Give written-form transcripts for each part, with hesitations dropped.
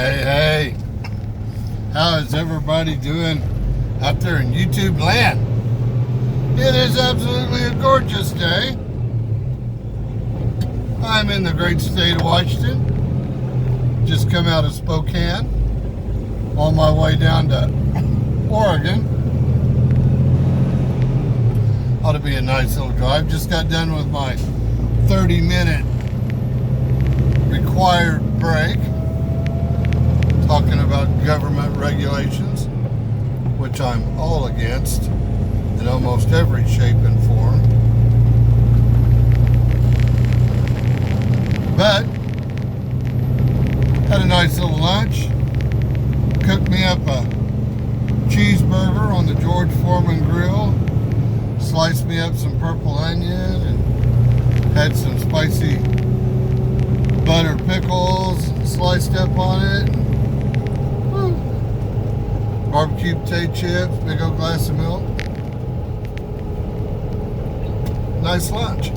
Hey, how is everybody doing out there in YouTube land? It is absolutely a gorgeous day. I'm in the great state of Washington. Just come out of Spokane on my way down to Oregon. Ought to be a nice little drive. Just got done with my 30-minute required break, talking about government regulations, which I'm all against in almost every shape and form. But had a nice little lunch, cooked me up a cheeseburger on the George Foreman grill, sliced me up some purple onion, and had some spicy butter pickles sliced up on it. Barbecue potato chips, big old glass of milk. Nice lunch.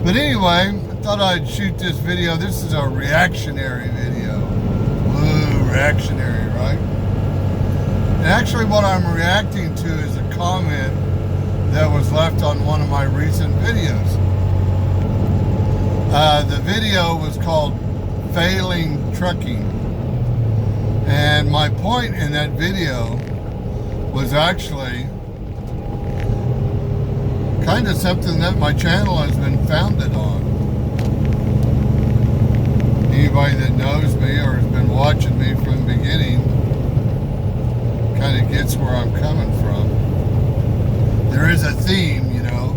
But anyway, I thought I'd shoot this video. This is a reactionary video. Woo, reactionary, right? And actually what I'm reacting to is a comment that was left on one of my recent videos. The video was called Failing Trucking. And my point in that video was actually kind of something that my channel has been founded on. Anybody that knows me or has been watching me from the beginning kind of gets where I'm coming from. There is a theme, you know.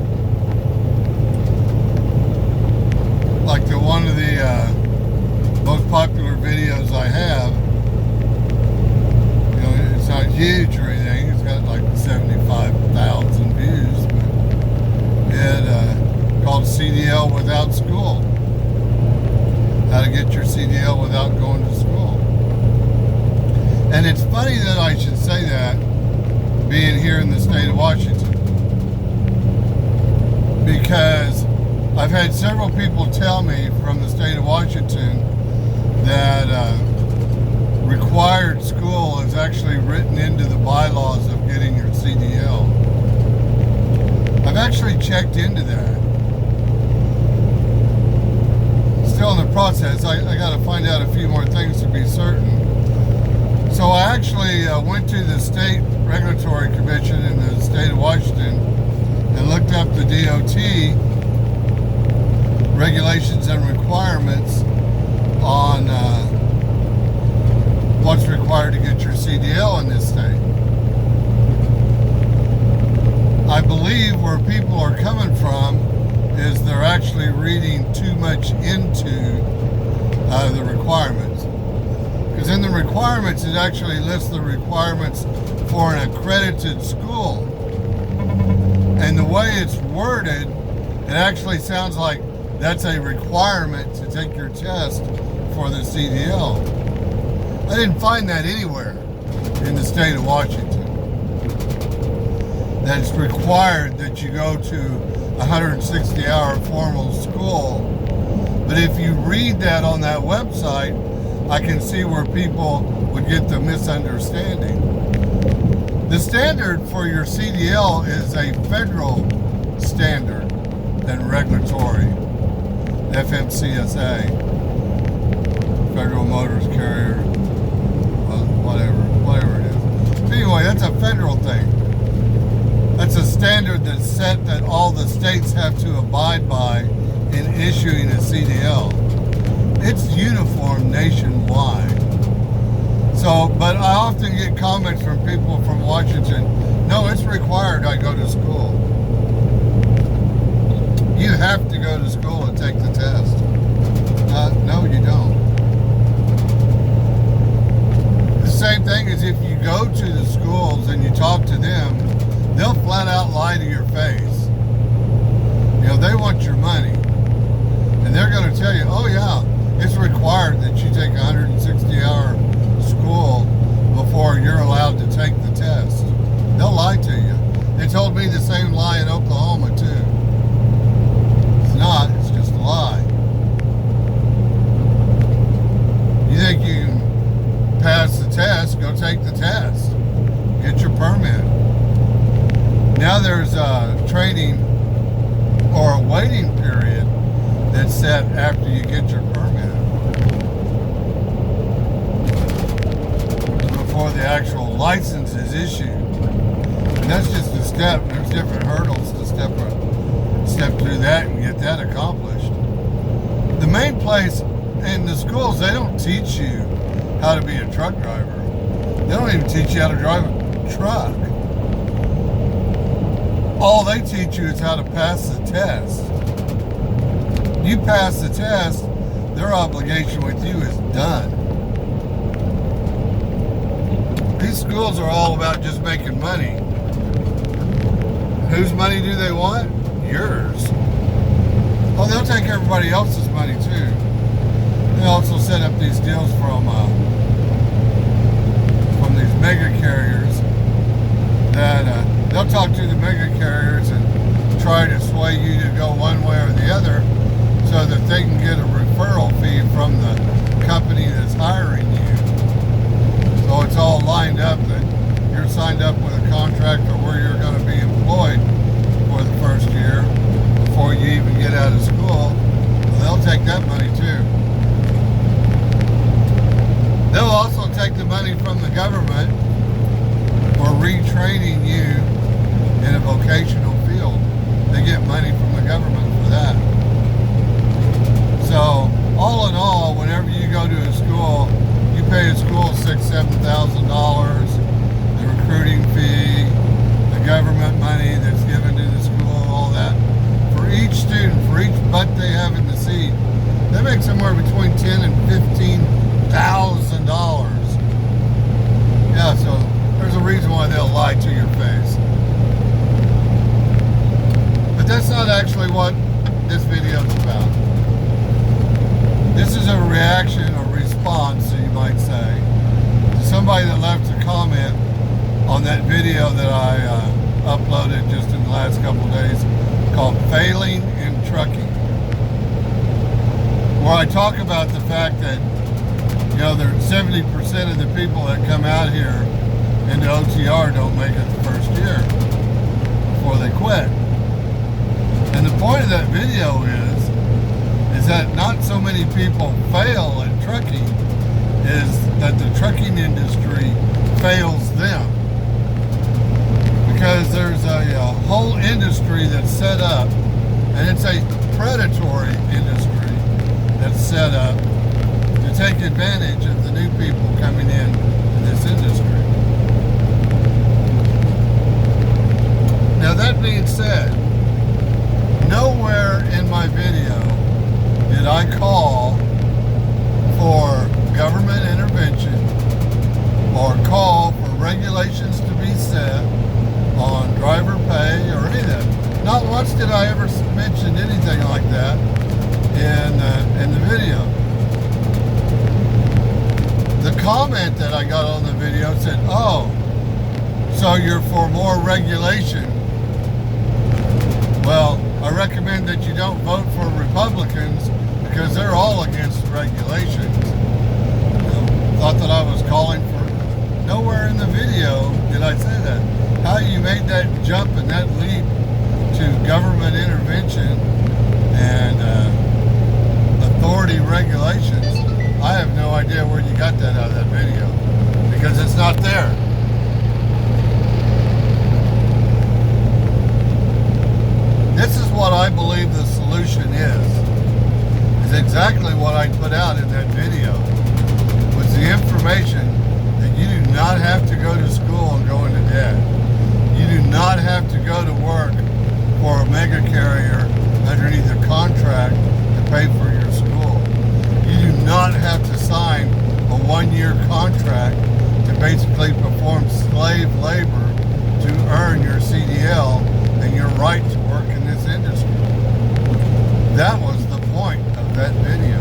Like one of the most popular videos I have, it's not huge or anything. It's got like 75,000 views. But it called CDL Without School. How to get your CDL without going to school. And it's funny that I should say that, being here in the state of Washington, because I've had several people tell me from the state of Washington that required school is actually written into the bylaws of getting your CDL. I've actually checked into that. Still in the process. I got to find out a few more things to be certain. So I actually went to the State Regulatory Commission in the state of Washington and looked up the DOT regulations and requirements on what's required to get your CDL in this state. I believe where people are coming from is they're actually reading too much into the requirements. Because in the requirements, it actually lists the requirements for an accredited school. And the way it's worded, it actually sounds like that's a requirement to take your test for the CDL. I didn't find that anywhere in the state of Washington. That it's required that you go to a 160-hour formal school. But if you read that on that website, I can see where people would get the misunderstanding. The standard for your CDL is a federal standard and regulatory, FMCSA, Federal Motors Carrier, whatever it is. So anyway, that's a federal thing. That's a standard that's set that all the states have to abide by in issuing a CDL. It's uniform nationwide. So, but I often get comments from people from Washington, no, it's required I go to school. You have to go to school and take the test. No, you don't. The same thing is if you go to the schools and you talk to them, they'll flat out lie to your face. You know, they want your money. And they're going to tell you, oh yeah, it's required that you take a 160-hour school before you're allowed to take the test. They'll lie to you. They told me the same lie in Oklahoma too. It's not, it's just a lie. waiting period that's set after you get your permit before the actual license is issued. And that's just a step. There's different hurdles to step through that and get that accomplished. The main place in the schools, they don't teach you how to be a truck driver. They don't even teach you how to drive a truck. All they teach you is how to pass the test. You pass the test, their obligation with you is done. These schools are all about just making money. Whose money do they want? Yours. Oh, they'll take everybody else's money too. They also set up these deals from these mega carriers that they'll talk to the mega carriers and try to sway you to go one way or the other so that they can get a referral fee from the company that's hiring you. So it's all lined up that you're signed up with a contract or where you're going to be employed for the first year before you even get out of school. They'll take that money too. They'll also take the money from the government for retraining you in a vocational field. They get money from the government for that. So all in all, whenever you go to a school, you pay a school $6,000-$7,000, the recruiting fee, the government money that's given to the school, all that. For each student, for each butt they have in the seat, they make somewhere between $10,000 and $15,000. Yeah, so there's a reason why they'll lie to your face. But that's not actually what this video is about. This is a reaction or response, you might say, to somebody that left a comment on that video that I uploaded just in the last couple of days called Failing in Trucking, where I talk about the fact that, you know, there's 70% of the people that come out here into OTR don't make it the first year before they quit. And the point of that video is that not so many people fail at trucking, is that the trucking industry fails them. Because there's a whole industry that's set up, and it's a predatory industry that's set up to take advantage of the new people coming in this industry. Now that being said, nowhere in my video did I call for government intervention or call for regulations to be set on driver pay or any of that. Not once did I ever mention anything like that in the video. The comment that I got on the video said, "Oh, so you're for more regulation." Well, I recommend that you don't vote for Republicans because they're all against regulations. Thought that I was calling for. Nowhere in the video did I say that. How you made that jump and that leap to government intervention and authority regulations, I have no idea where you got that out of that video because it's not there. This is what I believe the solution is exactly what I put out in that video. Was the information that you do not have to go to school and go into debt. You do not have to go to work for a mega carrier underneath a contract to pay for your school. You do not have to sign a one-year contract to basically perform slave labor to earn your CDL and your right to work in this industry. That was the point of that video.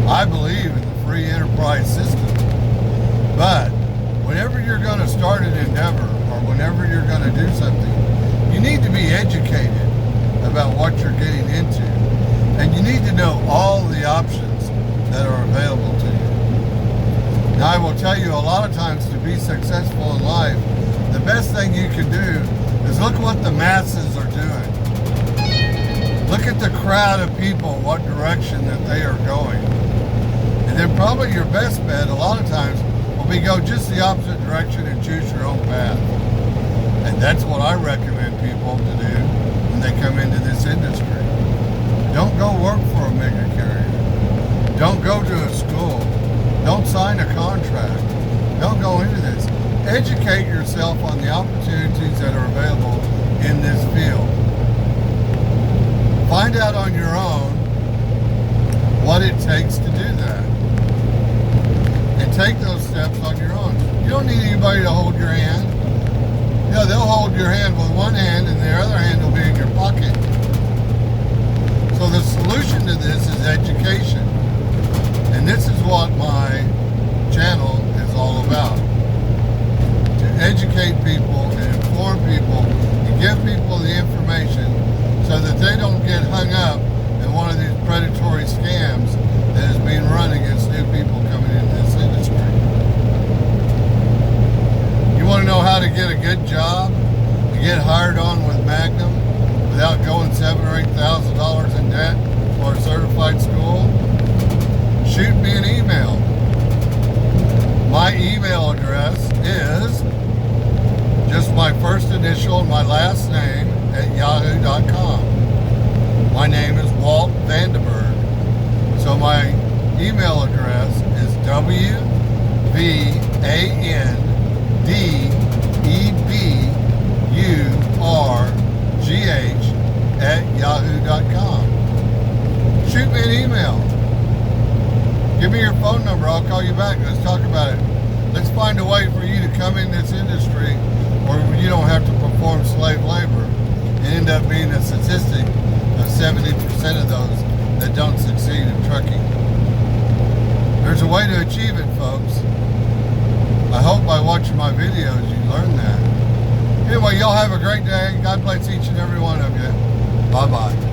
I believe in the free enterprise system, but whenever you're going to start an endeavor or whenever you're going to do something, you need to be educated about what you're getting into, and you need to know all the options that are available to you. Now, I will tell you, a lot of times to be successful in life, the best thing you can do is look what the masses are doing. Look at the crowd of people, what direction that they are going. And then probably your best bet a lot of times will be go just the opposite direction and choose your own path. And that's what I recommend people to do when they come into this industry. Don't go work for a mega carrier. Don't go to a school. Don't sign a contract. Don't go into this. Educate yourself on the opportunities that are available in this field. Find out on your own what it takes to do that. And take those steps on your own. You don't need anybody to hold your hand. Yeah, they'll hold your hand with one hand and the other hand will be in your pocket. So the solution to this is education. And this is what my channel is all about. To educate people and inform people and give people the information so that they don't get hung up in one of these predatory scams that is being run against new people coming into this industry. You want to know how to get a good job and get hired on with Magnum without going $7,000 or $8,000 in debt for a certified school? Shoot me an email. My email address is just my first initial and my last name at yahoo.com. My name is Walt Vandenberg. So my email address is wvandeburgh@yahoo.com. Shoot me an email. Give me your phone number. I'll call you back. Let's talk about it. Let's find a way for you to come in this industry where you don't have to perform slave labor and end up being a statistic of 70% of those that don't succeed in trucking. There's a way to achieve it, folks. I hope by watching my videos you learn that. Anyway, y'all have a great day. God bless each and every one of you. Bye-bye.